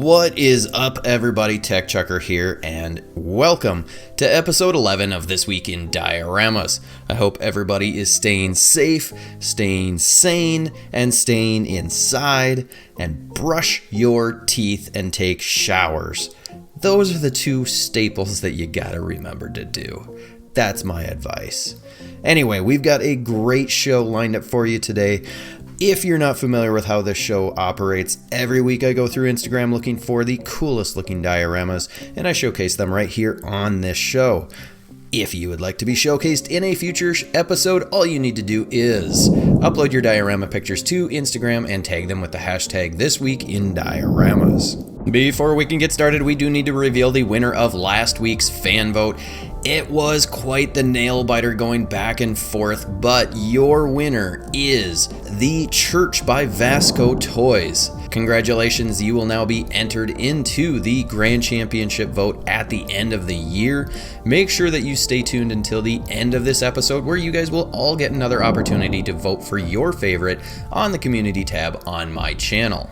What is up, everybody? TechChucker here, and welcome to episode 11 of This Week in Dioramas. I hope everybody is staying safe, staying sane, and staying inside, and brush your teeth and take showers. Those are the two staples that you gotta remember to do. That's my advice. Anyway, we've got a great show lined up for you today. If you're not familiar with how this show operates, every week I go through Instagram looking for the coolest looking dioramas, and I showcase them right here on this show. If you would like to be showcased in a future episode, all you need to do is upload your diorama pictures to Instagram and tag them with the hashtag thisweekindioramas. Before we can get started, we do need to reveal the winner of last week's fan vote. It was quite the nail biter going back and forth, but your winner is The Church by Vasco Toys. Congratulations, you will now be entered into the Grand Championship vote at the end of the year. Make sure that you stay tuned until the end of this episode, where you guys will all get another opportunity to vote for your favorite on the community tab on my channel.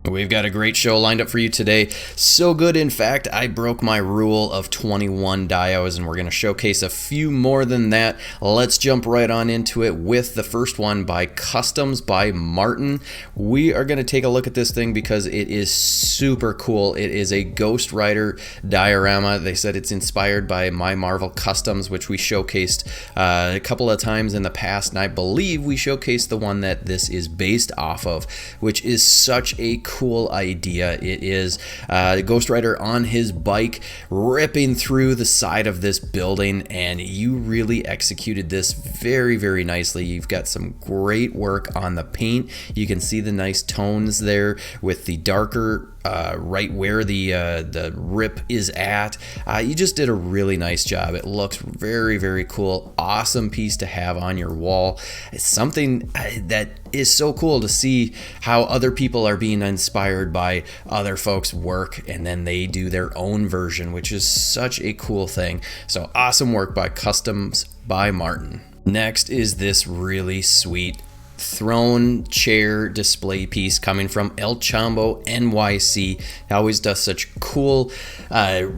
We've got a great show lined up for you today. So good, in fact, I broke my rule of 21 dios, and we're going to showcase a few more than that. Let's jump right on into it with the first one by Customs by Martin. We are going to take a look at this thing because it is super cool. It is a Ghost Rider diorama. They said it's inspired by My Marvel Customs, which we showcased a couple of times in the past, and I believe we showcased the one that this is based off of, which is such a cool idea. It is Ghost Rider on his bike ripping through the side of this building, and you really executed this very, very nicely. You've got some great work on the paint. You can see the nice tones there with the darker right where the rip is at. You just did a really nice job. It looks very, very cool. Awesome piece to have on your wall. It's something that is so cool to see how other people are being inspired by other folks' work, and then they do their own version, which is such a cool thing. So awesome work by Customs by Martin. Next is this really sweet throne chair display piece coming from El Chambo NYC. He always does such cool,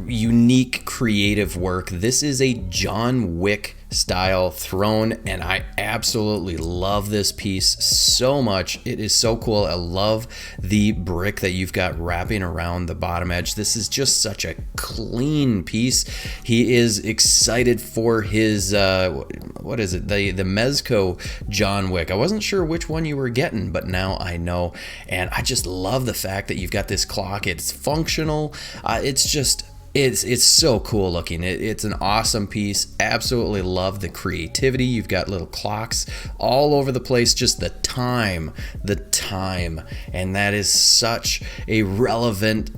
unique, creative work. This is a John Wick style throne, and I absolutely love this piece so much. It is so cool. I love the brick that you've got wrapping around the bottom edge. This is just such a clean piece. He is excited for his what is it, the mezco John Wick. I wasn't sure which one you were getting, but now I know, and I just love the fact that you've got this clock. It's functional. It's so cool looking. It's an awesome piece. Absolutely love the creativity. You've got little clocks all over the place. Just the time, and that is such a relevant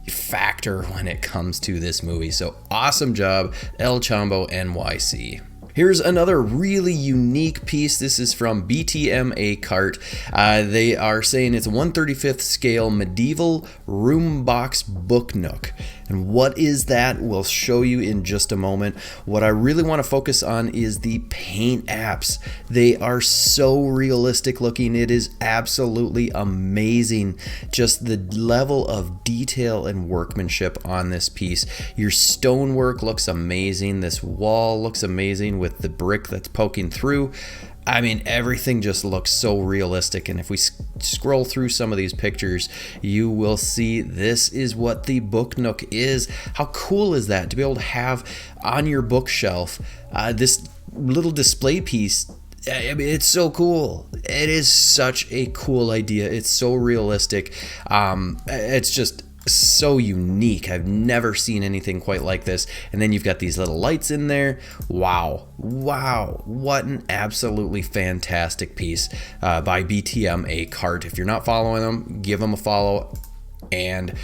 factor when it comes to this movie. So awesome job, El Chambo NYC. Here's another really unique piece. This is from BTM A Cart. They are saying it's a 1/35th scale medieval room box book nook. And what is that? We'll show you in just a moment. What I really want to focus on is the paint apps. They are so realistic looking. It is absolutely amazing. Just the level of detail and workmanship on this piece. Your stonework looks amazing. This wall looks amazing with the brick that's poking through. I mean, everything just looks so realistic, and if we scroll through some of these pictures, you will see this is what the book nook is. How cool is that to be able to have on your bookshelf this little display piece? I mean, it's so cool. It is such a cool idea. It's so realistic. It's just so unique. I've never seen anything quite like this. And then you've got these little lights in there. Wow, what an absolutely fantastic piece by BTM A Cart. If you're not following them, give them a follow. And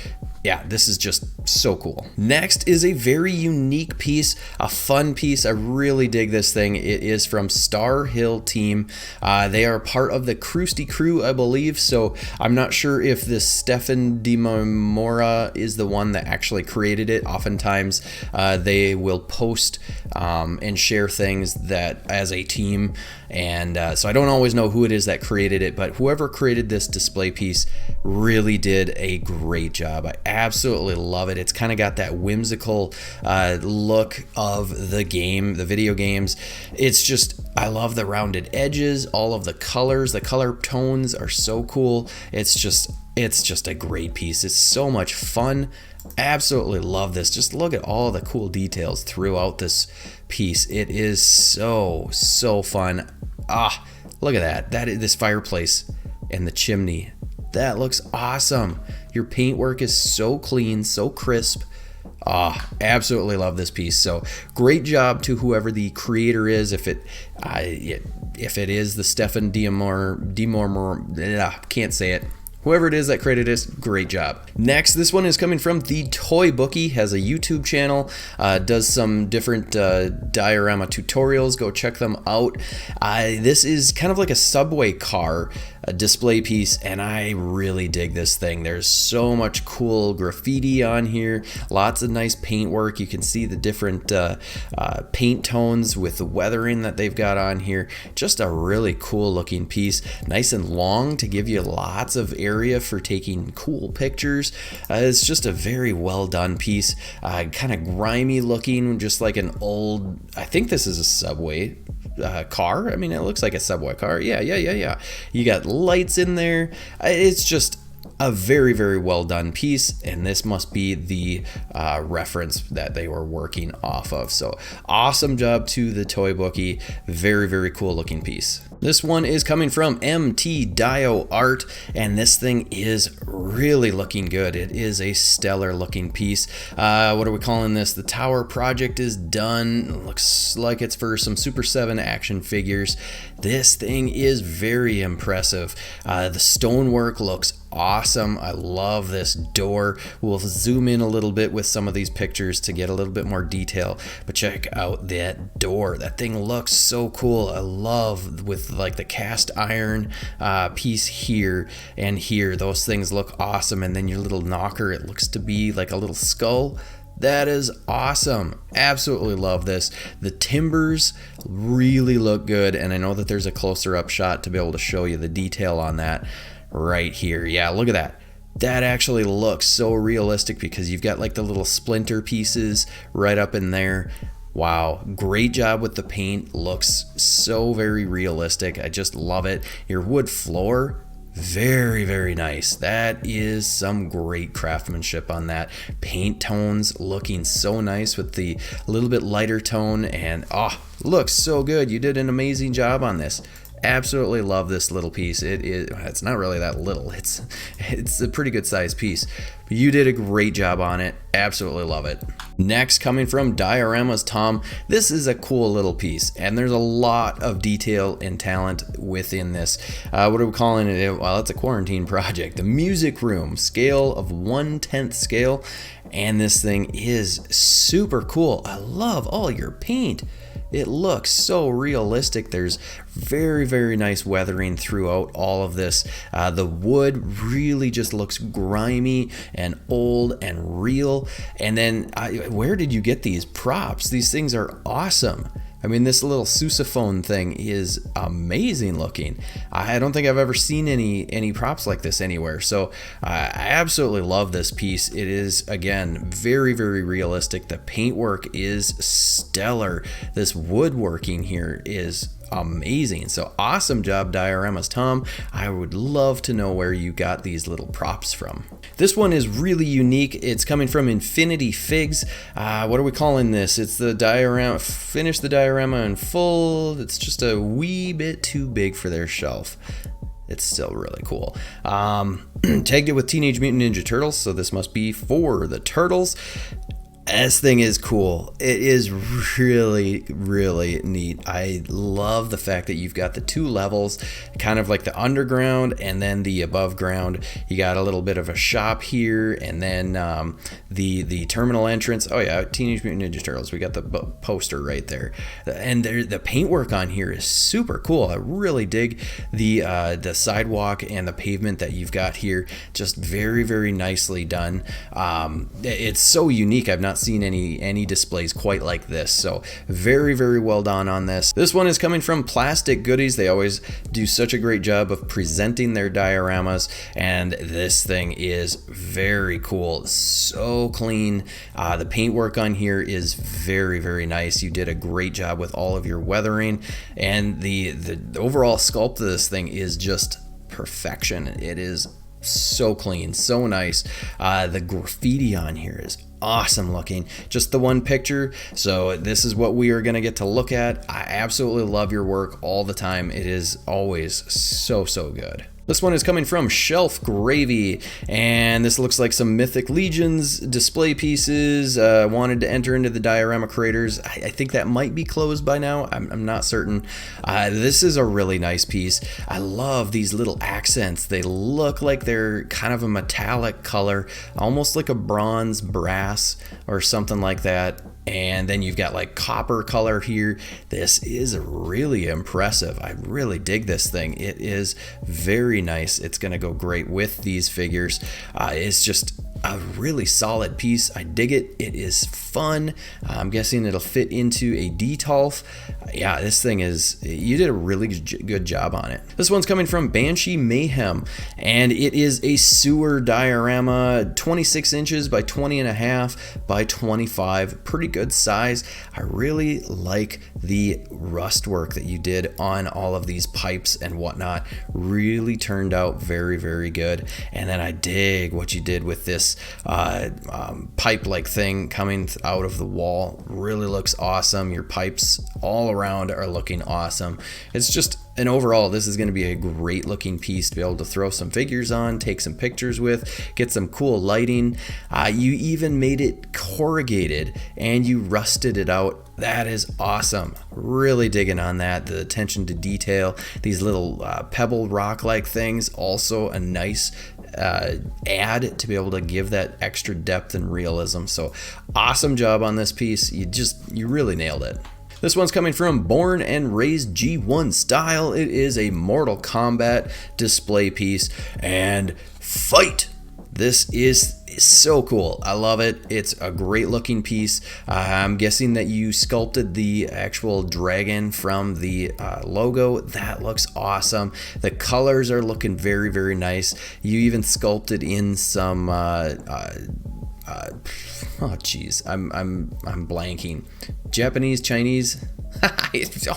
yeah, this is just So cool. Next is a very unique piece, a fun piece. I really dig this thing. It is from Star Hill Team. They are part of the Krusty Crew, I believe. So I'm not sure if this Stefan DiMamora is the one that actually created it. Oftentimes they will post and share things that as a team. And so I don't always know who it is that created it, but whoever created this display piece really did a great job. I absolutely love it. It's kind of got that whimsical look of the game, the video games. It's just, I love the rounded edges, all of the colors, the color tones are so cool. It's just a great piece. It's so much fun. Absolutely love this. Just look at all the cool details throughout this piece. It is so fun. Look at that. This fireplace and the chimney. That looks awesome. Your paintwork is so clean, so crisp. Absolutely love this piece. So great job to whoever the creator is. If it is the Stefan Dimor, can't say it. Whoever it is that created this, great job. Next, this one is coming from the Toy Bookie, has a YouTube channel, does some different diorama tutorials. Go check them out. This is kind of like a subway car display piece, and I really dig this thing. There's so much cool graffiti on here, lots of nice paintwork. You can see the different paint tones with the weathering that they've got on here. Just a really cool looking piece, nice and long to give you lots of area for taking cool pictures. It's just a very well done piece, kind of grimy looking, just like an old, I think this is a subway car. I mean, it looks like a subway car. Yeah. You got lights in there. It's just a very well done piece, and this must be the reference that they were working off of. So awesome job to the Toy Bookie. Very cool looking piece. This one is coming from MT Dio Art, and this thing is really looking good. It is a stellar looking piece. What are we calling this? The tower project is done. Looks like it's for some Super 7 action figures. This thing is very impressive. The stonework looks awesome. I love this door. We'll zoom in a little bit with some of these pictures to get a little bit more detail, but check out that door. That thing looks so cool. I love with like the cast iron piece here and here. Those things look awesome. And then your little knocker, it looks to be like a little skull. That is awesome. Absolutely love this. The timbers really look good, and I know that there's a closer up shot to be able to show you the detail on that right here. Yeah, look at that. That actually looks so realistic because you've got like the little splinter pieces right up in there. Wow, great job with the paint. Looks so very realistic. I just love it. Your wood floor, very nice. That is some great craftsmanship on that. Paint tones looking so nice with the little bit lighter tone, and looks so good. You did an amazing job on this. Absolutely love this little piece. It's not really that little. It's a pretty good sized piece. But you did a great job on it. Absolutely love it. Next, coming from Dioramas Tom, this is a cool little piece, and there's a lot of detail and talent within this. What are we calling it? Well, it's a quarantine project. The music room, scale of 1/10 scale, and this thing is super cool. I love all your paint. It looks so realistic. There's very nice weathering throughout all of this. The wood really just looks grimy and old and real. And then where did you get these props? These things are awesome. I mean, this little sousaphone thing is amazing looking. I don't think I've ever seen any props like this anywhere. So I absolutely love this piece. It is, again, very realistic. The paintwork is stellar. This woodworking here is amazing. So awesome job, Dioramas Tom. I would love to know where you got these little props from. This one is really unique. It's coming from Infinity Figs. What are we calling this? It's the diorama. Finish the diorama in full. It's just a wee bit too big for their shelf. It's still really cool. Tagged it with Teenage Mutant Ninja Turtles, so this must be for the Turtles. This thing is cool. It is really, really neat. I love the fact that you've got the two levels, kind of like the underground and then the above ground. You got a little bit of a shop here, and then the terminal entrance. Oh yeah, Teenage Mutant Ninja Turtles. We got the poster right there, and the paintwork on here is super cool. I really dig the sidewalk and the pavement that you've got here. Just very, very nicely done. It's so unique. I've not seen any displays quite like this, so very, very well done on this. This one is coming from Plastic Goodies. They always do such a great job of presenting their dioramas, and this thing is very cool. So clean. The paintwork on here is very, very nice. You did a great job with all of your weathering, and the overall sculpt of this thing is just perfection. It is so clean, so nice. The graffiti on here is awesome looking. Just the one picture, so this is what we are going to get to look at. I absolutely love your work all the time. It is always so good. This one is coming from Shelf Gravy, and this looks like some Mythic Legions display pieces. Wanted to enter into the diorama creators. I think that might be closed by now. I'm not certain. This is a really nice piece. I love these little accents. They look like they're kind of a metallic color, almost like a bronze brass or something like that. And then you've got like copper color here. This is really impressive. I really dig this thing. It is very nice. It's going to go great with these figures. It's just a really solid piece. I dig it. It is fun. I'm guessing it'll fit into a Detolf. Yeah, this thing is, you did a really good job on it. This one's coming from Banshee Mayhem, and it is a sewer diorama, 26 inches by 20.5 by 25. Pretty good size. I really like the rust work that you did on all of these pipes and whatnot. Really turned out very, very good. And then I dig what you did with this pipe-like thing coming out of the wall. Really looks awesome. Your pipes all around are looking awesome. It's just, and overall, this is going to be a great looking piece to be able to throw some figures on, take some pictures with, get some cool lighting. You even made it corrugated and you rusted it out. That is awesome. Really digging on that. The attention to detail. These little pebble rock like things, also a nice add to be able to give that extra depth and realism. So awesome job on this piece. You really nailed it. This one's coming from Born and Raised G1 Style. It is a Mortal Kombat display piece, and fight! This is so cool. I love it. It's a great looking piece. I'm guessing that you sculpted the actual dragon from the logo. That looks awesome. The colors are looking very, very nice. You even sculpted in some oh geez, I'm blanking. Japanese, Chinese.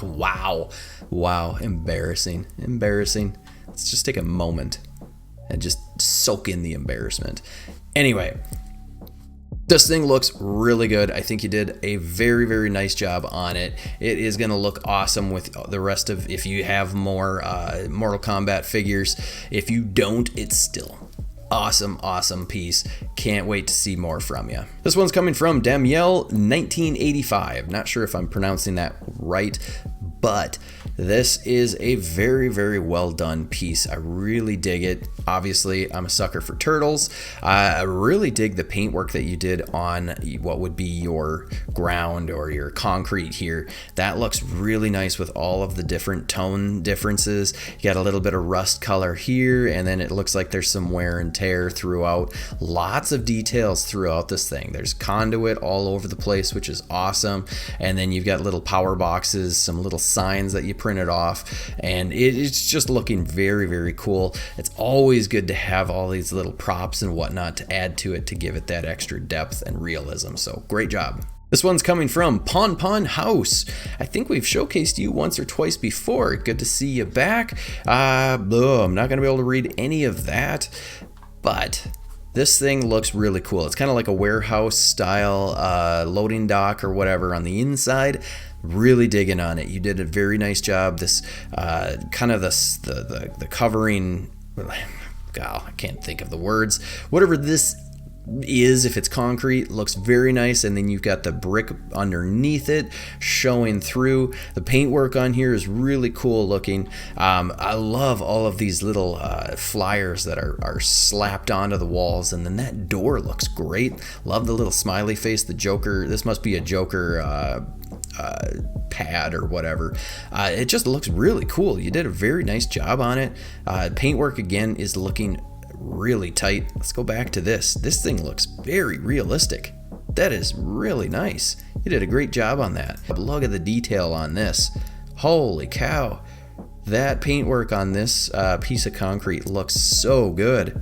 Wow, embarrassing. Let's just take a moment and just soak in the embarrassment. Anyway, this thing looks really good. I think you did a very, very nice job on it. It is going to look awesome with the rest of, if you have more Mortal Kombat figures. If you don't, it's still awesome piece. Can't wait to see more from you. This one's coming from Dem Yell 1985. Not sure if I'm pronouncing that right, but this is a very, very well done piece. I really dig it. Obviously, I'm a sucker for turtles. I really dig the paintwork that you did on what would be your ground or your concrete here. That looks really nice with all of the different tone differences. You got a little bit of rust color here, and then it looks like there's some wear and tear throughout. Lots of details throughout this thing. There's conduit all over the place, which is awesome. And then you've got little power boxes, some little signs that you printed off, and it's just looking very, very cool. It's always good to have all these little props and whatnot to add to it to give it that extra depth and realism. So great job. This one's coming from Ponpon House. I think we've showcased you once or twice before. Good to see you back. I'm not going to be able to read any of that, but this thing looks really cool. It's kind of like a warehouse style loading dock or whatever on the inside. Really digging on it. You did a very nice job. This kind of the covering, God, I can't think of the words. Whatever this is, if it's concrete, looks very nice. And then you've got the brick underneath it showing through. The paintwork on here is really cool looking. I love all of these little flyers that are slapped onto the walls, and then that door looks great. Love the little smiley face, the Joker. This must be a Joker pad or whatever. It just looks really cool. You did a very nice job on it. Paintwork again is looking really tight. Let's go back to this. This thing looks very realistic. That is really nice. You did a great job on that. Look at the detail on this. Holy cow. That paintwork on this piece of concrete looks so good.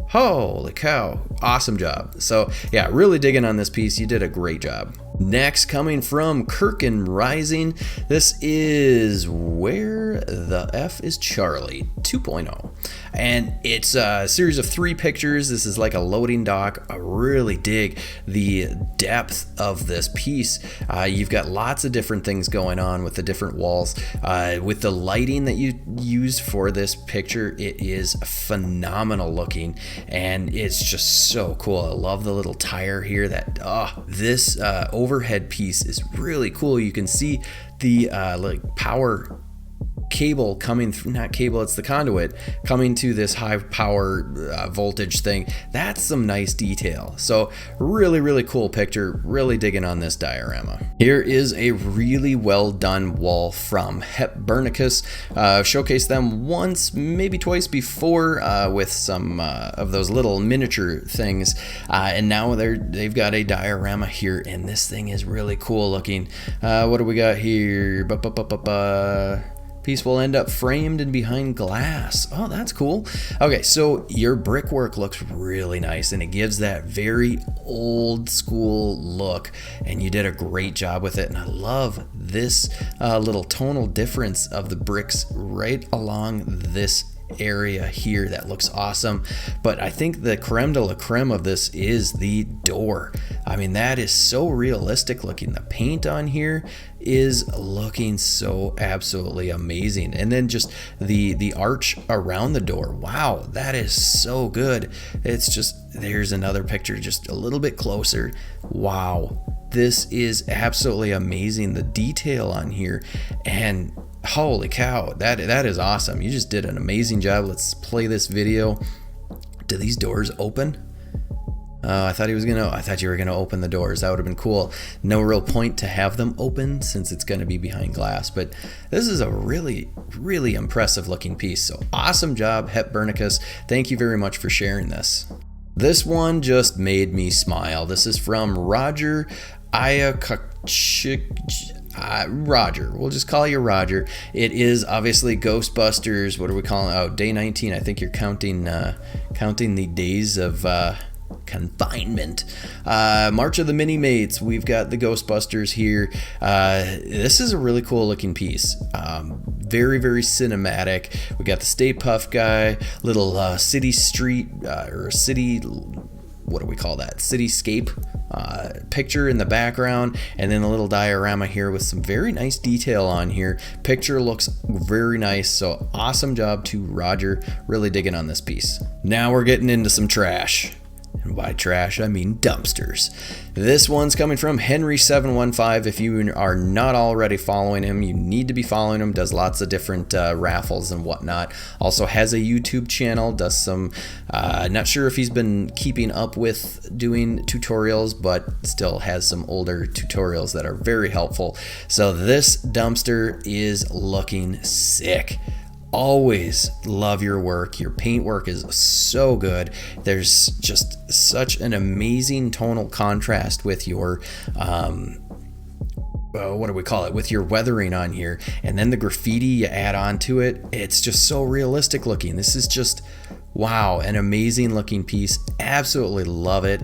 Holy cow. Awesome job. So yeah, really digging on this piece. You did a great job. Next, coming from Kirk Rising, this is Where the F is Charlie 2.0. And it's a series of 3 pictures. This is like a loading dock. I really dig the depth of this piece. You've got lots of different things going on with the different walls. With the lighting that you use for this picture, it is phenomenal looking, and it's just so cool. I love the little tire here. This overhead piece is really cool. You can see the like power cable coming through, not cable, it's the conduit coming to this high power voltage thing. That's some nice detail. So really cool picture. Really digging on this diorama. Here is a really well done wall from Hepburnicus. Showcased them once, maybe twice before with some of those little miniature things, and now they've got a diorama here, and this thing is really cool looking. What do we got here? Piece will end up framed and behind glass. Oh, that's cool. Okay, so your brickwork looks really nice, and it gives that very old school look, and you did a great job with it. And I love this little tonal difference of the bricks right along this area here. That looks awesome. But I think the creme de la creme of this is the door. I mean, that is so realistic looking. The paint on here is looking so absolutely amazing, and then just the arch around the door. Wow, that is so good. It's just, there's another picture just a little bit closer. Wow, this is absolutely amazing, the detail on here. And holy cow, that is awesome. You just did an amazing job. Let's play this video. Do these doors open? I thought you were gonna open the doors. That would have been cool. No real point to have them open since it's gonna be behind glass, but this is a really impressive looking piece. So awesome job, Hepburnicus. Thank you very much for sharing this. This one just made me smile. This is from Roger Iook. Roger, we'll just call you Roger. It is obviously Ghostbusters. What are we calling? Oh, day 19. I think you're counting the days of confinement. March of the Mini-Mates. We've got the Ghostbusters here. This is a really cool looking piece. Very cinematic. We got the Stay Puft guy, little city street or city, what do we call that? Cityscape picture in the background, and then a little diorama here with some very nice detail on here. Picture looks very nice. So awesome job to Roger. Really digging on this piece. Now we're getting into some trash. And by trash, I mean dumpsters. This one's coming from Henry715. If you are not already following him, you need to be following him. Does lots of different raffles and whatnot. Also has a YouTube channel. Does some, not sure if he's been keeping up with doing tutorials, but still has some older tutorials that are very helpful. So this dumpster is looking sick. Always love your work. Your paint work is so good. There's just such an amazing tonal contrast with your what do we call it, with your weathering on here, and then the graffiti you add on to it. It's just so realistic looking. This is just, wow, an amazing looking piece. Absolutely love it.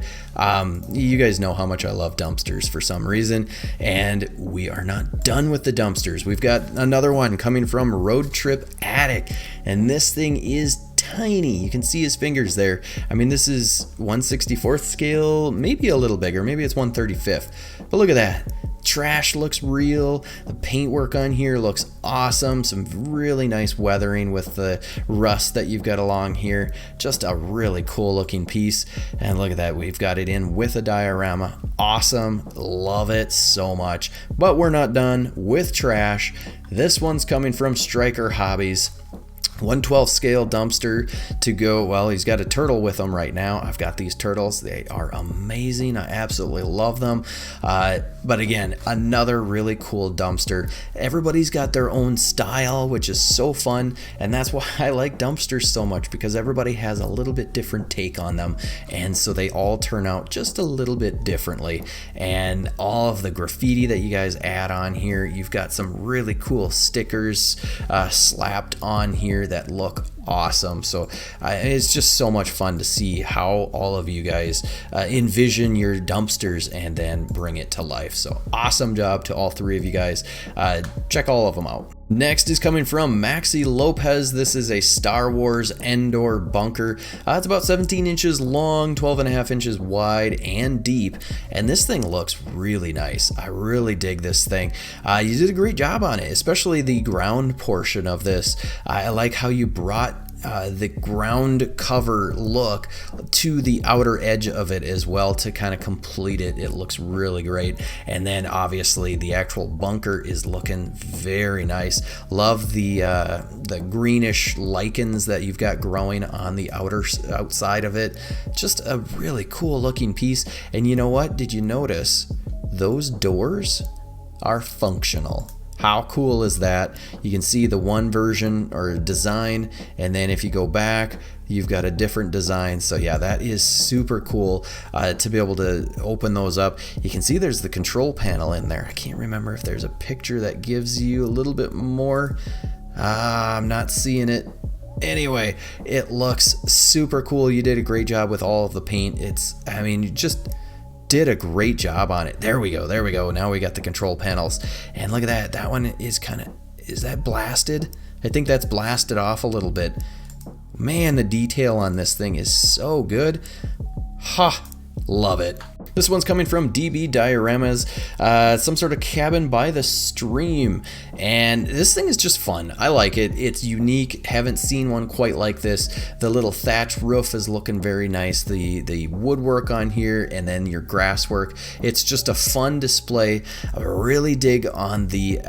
You guys know how much I love dumpsters for some reason, and we are not done with the dumpsters. We've got another one coming from Roadtrip Attic, and this thing is tiny. You can see his fingers there. I mean, this is 1/64th scale, maybe a little bigger, maybe it's 1/35th, but look at that. trash looks real. The paintwork on here looks awesome. Some really nice weathering with the rust that you've got along here. Just a really cool looking piece. And look at that, we've got it in with a diorama. Awesome, love it so much. But we're not done with trash. This one's coming from Striker Hobbies. 1/12 scale dumpster to go. Well, he's got a turtle with him right now. I've got these turtles. They are amazing. I absolutely love them. But again, another really cool dumpster. Everybody's got their own style, which is so fun. And that's why I like dumpsters so much, because everybody has a little bit different take on them. And so they all turn out just a little bit differently. And all of the graffiti that you guys add on here, you've got some really cool stickers slapped on here that look awesome. So it's just so much fun to see how all of you guys envision your dumpsters and then bring it to life. So awesome job to all three of you guys. Check all of them out. Next is coming from Maxi Lopez. This is a Star Wars Endor Bunker. It's about 17 inches long, 12.5 inches wide and deep, and this thing looks really nice. I really dig this thing. You did a great job on it, especially the ground portion of this. I like how you brought the ground cover look to the outer edge of it as well to kind of complete it. It looks really great. And then obviously the actual bunker is looking very nice. Love the greenish lichens that you've got growing on the outside of it. Just a really cool looking piece. And you know what? Did you notice those doors are functional? How cool is that? You can see the one version or design, and then if you go back, you've got a different design. So yeah, that is super cool to be able to open those up. You can see there's the control panel in there. I can't remember if there's a picture that gives you a little bit more. I'm not seeing it. Anyway, it looks super cool. You did a great job with all of the paint. You just did a great job on it. There we go. Now we got the control panels, and look at that one is is that blasted? I think that's blasted off a little bit. Man, the detail on this thing is so good. Love it. This one's coming from DB Dioramas, some sort of cabin by the stream, and this thing is just fun. I like it. It's unique. Haven't seen one quite like this. The little thatch roof is looking very nice. The woodwork on here, and then your grass work. It's just a fun display. I really dig on the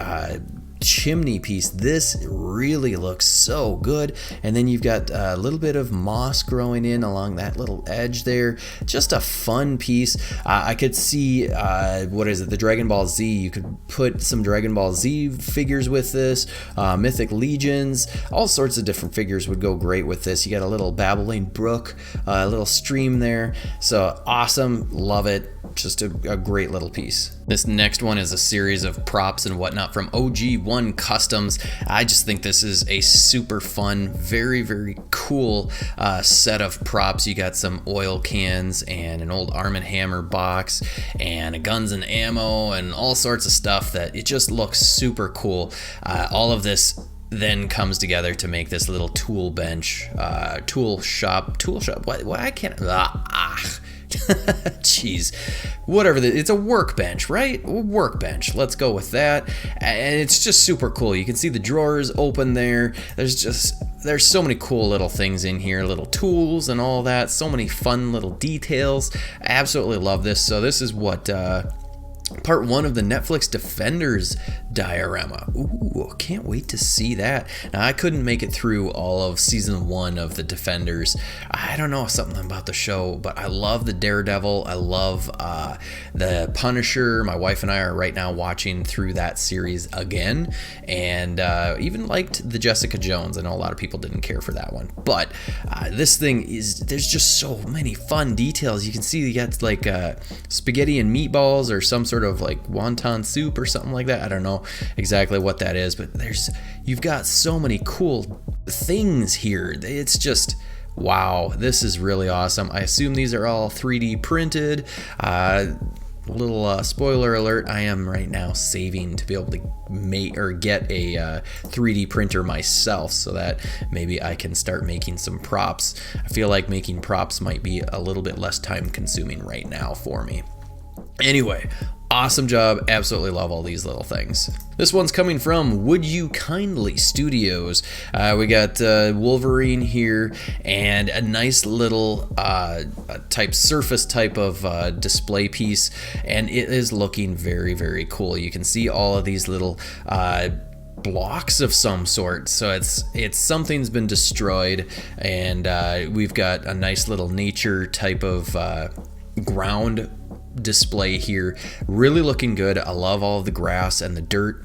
chimney piece. This really looks so good. And then you've got a little bit of moss growing in along that little edge there. Just a fun piece. I could see the Dragon Ball Z. You could put some Dragon Ball Z figures with this, Mythic Legions, all sorts of different figures would go great with this. You got a little babbling brook, a little stream there. So awesome, love it. Just a great little piece. This next one is a series of props and whatnot from OG1 Customs. I just think this is a super fun, very, very cool set of props. You got some oil cans and an old Arm & Hammer box and a guns and ammo and all sorts of stuff that it just looks super cool. All of this then comes together to make this little tool bench, tool shop. What I can't. Jeez, whatever. It's a workbench, right? Workbench. Let's go with that. And it's just super cool. You can see the drawers open there. There's so many cool little things in here, little tools and all that. So many fun little details. I absolutely love this. So this is what part 1 of the Netflix Defenders diorama. Ooh, can't wait to see that. Now, I couldn't make it through all of season 1 of the Defenders. I don't know something about the show, but I love the Daredevil. I love the Punisher. My wife and I are right now watching through that series again, and even liked the Jessica Jones. I know a lot of people didn't care for that one, but this thing there's just so many fun details. You can see you got like spaghetti and meatballs or some sort of like wonton soup or something like that. I don't know exactly what that is, but you've got so many cool things here. It's just wow, this is really awesome. I assume these are all 3D printed. Little spoiler alert, I am right now saving to be able to make or get a 3D printer myself so that maybe I can start making some props. I feel like making props might be a little bit less time consuming right now for me. Anyway, Awesome job. Absolutely love all these little things. This one's coming from Would You Kindly Studios. We got Wolverine here and a nice little surface type of display piece, and it is looking very, very cool. You can see all of these little blocks of some sort, so it's something's been destroyed, and we've got a nice little nature type of ground display here. Really looking good. I love all of the grass and the dirt.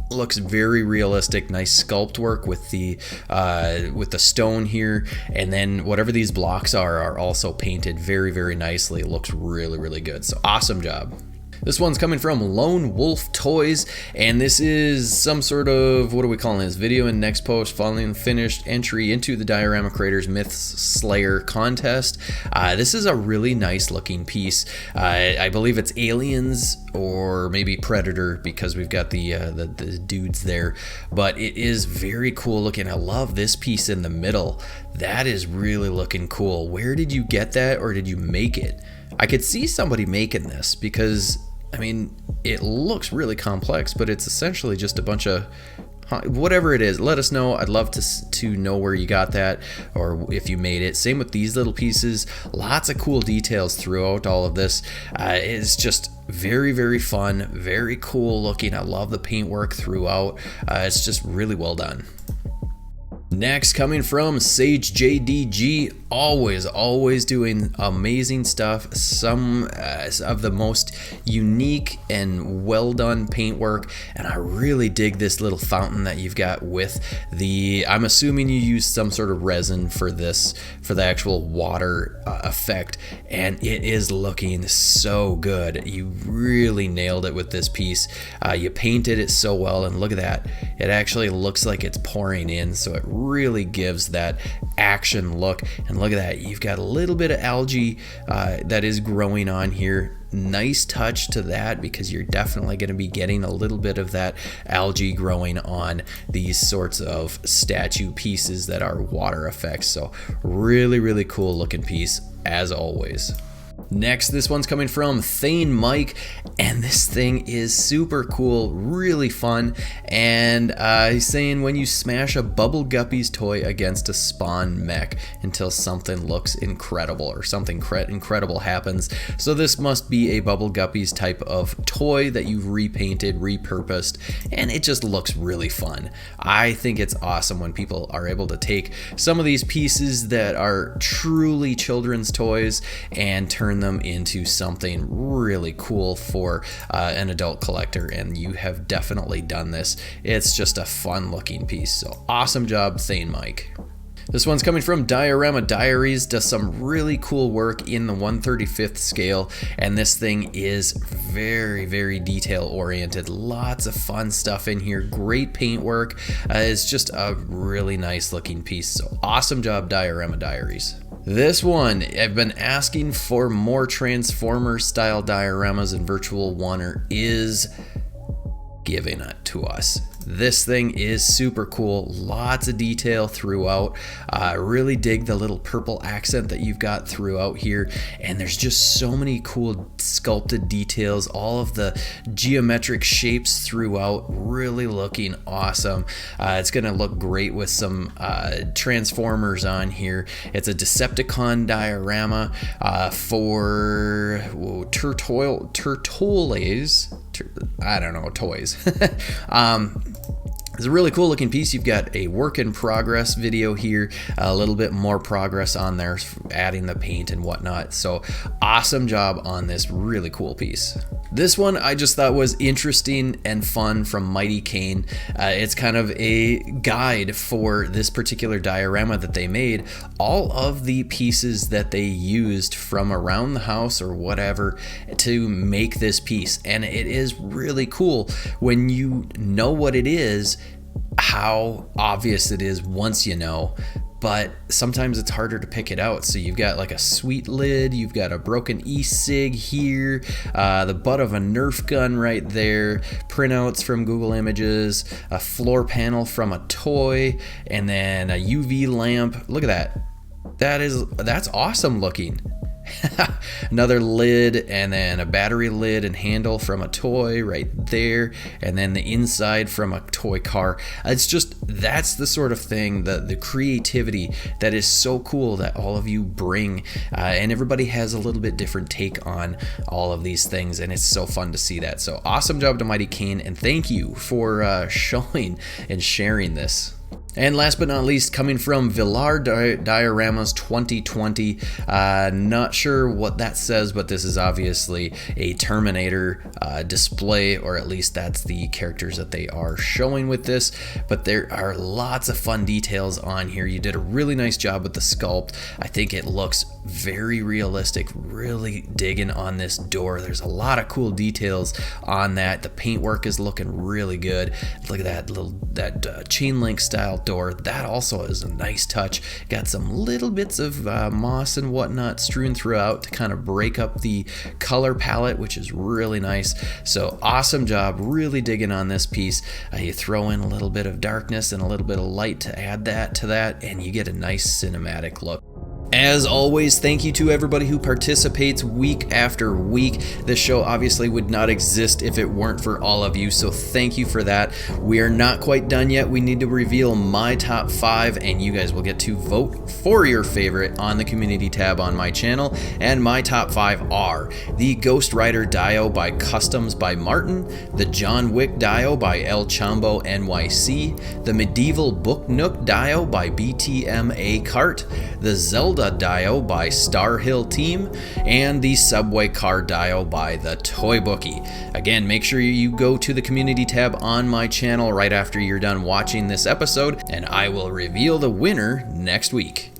Looks very realistic. Nice sculpt work with the stone here, and then whatever these blocks are also painted very, very nicely. It looks really, really good. So awesome job. This one's coming from Lone Wolf Toys, and this is some sort of, what are we calling this? Video and next post following finished entry into the Diorama Creators Myth Slayer contest. This is a really nice looking piece. I believe it's Aliens or maybe Predator, because we've got the dudes there, but it is very cool looking. I love this piece in the middle. That is really looking cool. Where did you get that, or did you make it? I could see somebody making this, because I mean, it looks really complex, but it's essentially just a bunch of whatever it is. Let us know. I'd love to know where you got that, or if you made it. Same with these little pieces. Lots of cool details throughout all of this. It's just very, very fun, very cool looking. I love the paintwork throughout. It's just really well done. Next, coming from Sage JDG, always doing amazing stuff. Some of the most unique and well done paintwork, and I really dig this little fountain that you've got with the, I'm assuming you used some sort of resin for this, for the actual water effect, and it is looking so good. You really nailed it with this piece. You painted it so well, and look at that. It actually looks like it's pouring in, so it really gives that action look. And look at that, you've got a little bit of algae that is growing on here. Nice touch to that, because you're definitely going to be getting a little bit of that algae growing on these sorts of statue pieces that are water effects. So really, really cool looking piece as always. Next, this one's coming from ThaneMike, and this thing is super cool, really fun, and he's saying when you smash a Bubble Guppies toy against a Spawn mech until something looks incredible, or something incredible happens. So this must be a Bubble Guppies type of toy that you've repainted, repurposed, and it just looks really fun. I think it's awesome when people are able to take some of these pieces that are truly children's toys and turn them into something really cool for an adult collector, and you have definitely done this. It's just a fun looking piece, so awesome job, ThaneMike. This one's coming from Diorama Diaries, does some really cool work in the 1/35th scale, and this thing is very, very detail oriented. Lots of fun stuff in here, great paintwork. It's just a really nice looking piece, so awesome job, Diorama Diaries. This one, I've been asking for more Transformer style dioramas, and Virtual Oner is giving it to us. This thing is super cool, lots of detail throughout. I really dig the little purple accent that you've got throughout here, and there's just so many cool sculpted details, all of the geometric shapes throughout, really looking awesome. It's gonna look great with some Transformers on here. It's a Decepticon diorama for Turtoles. I don't know, toys. It's a really cool looking piece. You've got a work in progress video here, a little bit more progress on there, adding the paint and whatnot. So awesome job on this really cool piece. This one I just thought was interesting and fun from Mighty Kane. It's kind of a guide for this particular diorama that they made. All of the pieces that they used from around the house or whatever to make this piece. And it is really cool when you know what it is, how obvious it is once you know, but sometimes it's harder to pick it out. So you've got like a sweet lid, you've got a broken e-cig here, the butt of a Nerf gun right there, printouts from Google Images, a floor panel from a toy, and then a UV lamp. Look at that. That's awesome looking. Another lid, and then a battery lid and handle from a toy right there, and then the inside from a toy car. It's just, that's the sort of thing, the creativity that is so cool that all of you bring, and everybody has a little bit different take on all of these things, and it's so fun to see that. So awesome job to Mighty Kane, and thank you for showing and sharing this. And last but not least, coming from Villard Dioramas 2020, not sure what that says, but this is obviously a Terminator display, or at least that's the characters that they are showing with this, but there are lots of fun details on here. You did a really nice job with the sculpt. I think it looks very realistic, really digging on this door. There's a lot of cool details on that. The paintwork is looking really good. Look at that chain link style door. That also is a nice touch. Got some little bits of moss and whatnot strewn throughout to kind of break up the color palette, which is really nice. So awesome job, really digging on this piece. You throw in a little bit of darkness and a little bit of light to add that to that, and you get a nice cinematic look. As always, thank you to everybody who participates week after week. This show obviously would not exist if it weren't for all of you, so thank you for that. We are not quite done yet. We need to reveal my top 5, and you guys will get to vote for your favorite on the community tab on my channel. And my top 5 are the Ghost Rider Dio by Customs by Martin, the John Wick Dio by El Chambo NYC, the Medieval Book Nook Dio by BTM A Cart, the Zelda Dio by Star Hill Team, and the Subway Car Dio by the Toy Bookie. Again, make sure you go to the community tab on my channel right after you're done watching this episode, and I will reveal the winner next week.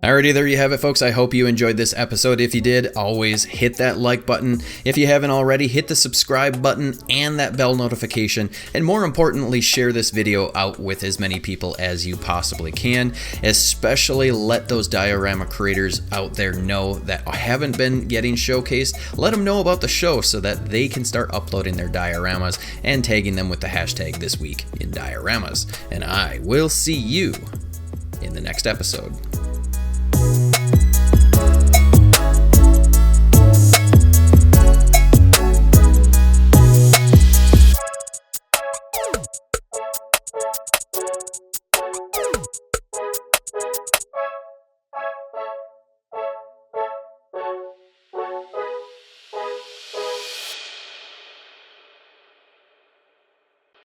Alrighty, there you have it, folks. I hope you enjoyed this episode. If you did, always hit that like button. If you haven't already, hit the subscribe button and that bell notification. And more importantly, share this video out with as many people as you possibly can. Especially let those diorama creators out there know that haven't been getting showcased. Let them know about the show so that they can start uploading their dioramas and tagging them with the hashtag ThisWeekInDioramas. And I will see you in the next episode.